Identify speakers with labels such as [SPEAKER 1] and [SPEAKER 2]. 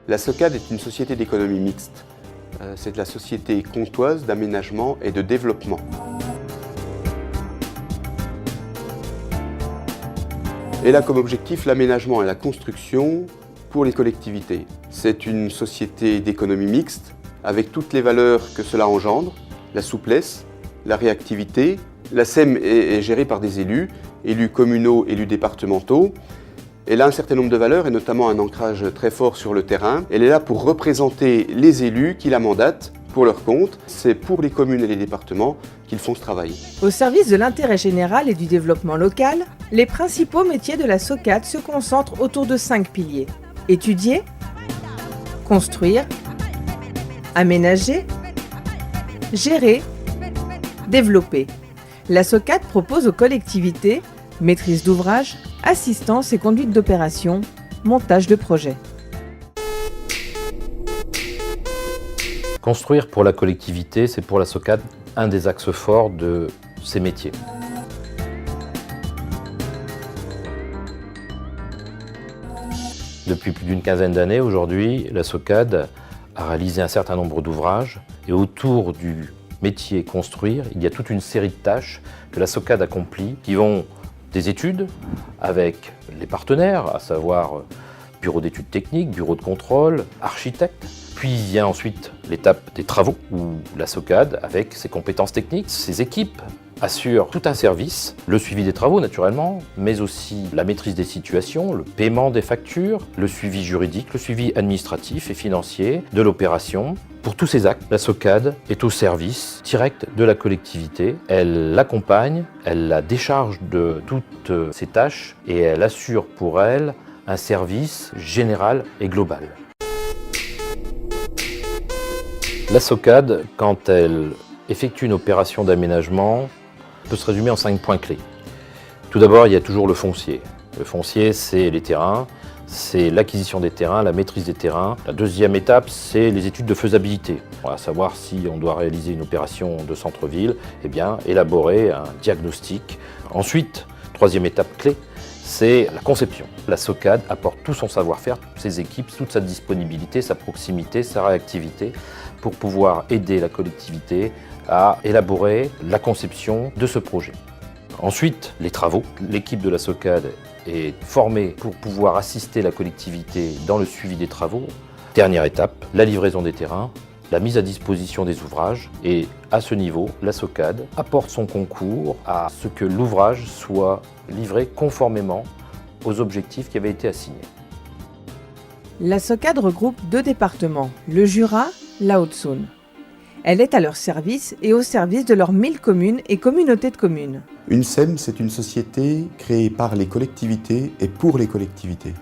[SPEAKER 1] La SOCAD est une société d'économie mixte. C'est la société comtoise d'aménagement et de développement. Elle a comme objectif l'aménagement et la construction pour les collectivités. C'est une société d'économie mixte avec toutes les valeurs que cela engendre, la souplesse, la réactivité. La SEM est gérée par des élus communaux, élus départementaux. Elle a un certain nombre de valeurs et notamment un ancrage très fort sur le terrain. Elle est là pour représenter les élus qui la mandatent pour leur compte. C'est pour les communes et les départements qu'ils font ce travail.
[SPEAKER 2] Au service de l'intérêt général et du développement local, les principaux métiers de la SOCAD se concentrent autour de 5 piliers. Étudier, construire, aménager, gérer, développer. La SOCAD propose aux collectivités maîtrise d'ouvrage, assistance et conduite d'opération, montage de projet.
[SPEAKER 3] Construire pour la collectivité, c'est pour la SOCAD un des axes forts de ces métiers. Depuis plus d'une quinzaine d'années, aujourd'hui, la SOCAD a réalisé un certain nombre d'ouvrages et autour du métier construire, il y a toute une série de tâches que la SOCAD accomplit qui vont des études avec les partenaires, à savoir bureau d'études techniques, bureau de contrôle, architecte. Puis il y a ensuite l'étape des travaux où la SOCAD, avec ses compétences techniques, ses équipes, assure tout un service, le suivi des travaux naturellement, mais aussi la maîtrise des situations, le paiement des factures, le suivi juridique, le suivi administratif et financier de l'opération. Pour tous ces actes, la SOCAD est au service direct de la collectivité. Elle l'accompagne, elle la décharge de toutes ses tâches et elle assure pour elle un service général et global. La SOCAD, quand elle effectue une opération d'aménagement, peut se résumer en 5 points clés. Tout d'abord, il y a toujours le foncier. Le foncier, c'est les terrains, c'est l'acquisition des terrains, la maîtrise des terrains. La deuxième étape, c'est les études de faisabilité. À savoir si on doit réaliser une opération de centre-ville, eh bien, élaborer un diagnostic. Ensuite, troisième étape clé, c'est la conception. La SOCAD apporte tout son savoir-faire, toutes ses équipes, toute sa disponibilité, sa proximité, sa réactivité pour pouvoir aider la collectivité à élaborer la conception de ce projet. Ensuite, les travaux. L'équipe de la SOCAD est formée pour pouvoir assister la collectivité dans le suivi des travaux. Dernière étape, la livraison des terrains, la mise à disposition des ouvrages. Et à ce niveau, la SOCAD apporte son concours à ce que l'ouvrage soit livré conformément aux objectifs qui avaient été assignés.
[SPEAKER 2] La SOCAD regroupe 2 départements, le Jura, la Haute-Saône. Elle est à leur service et au service de leurs 1000 communes et communautés de communes.
[SPEAKER 1] Une SEM, c'est une société créée par les collectivités et pour les collectivités.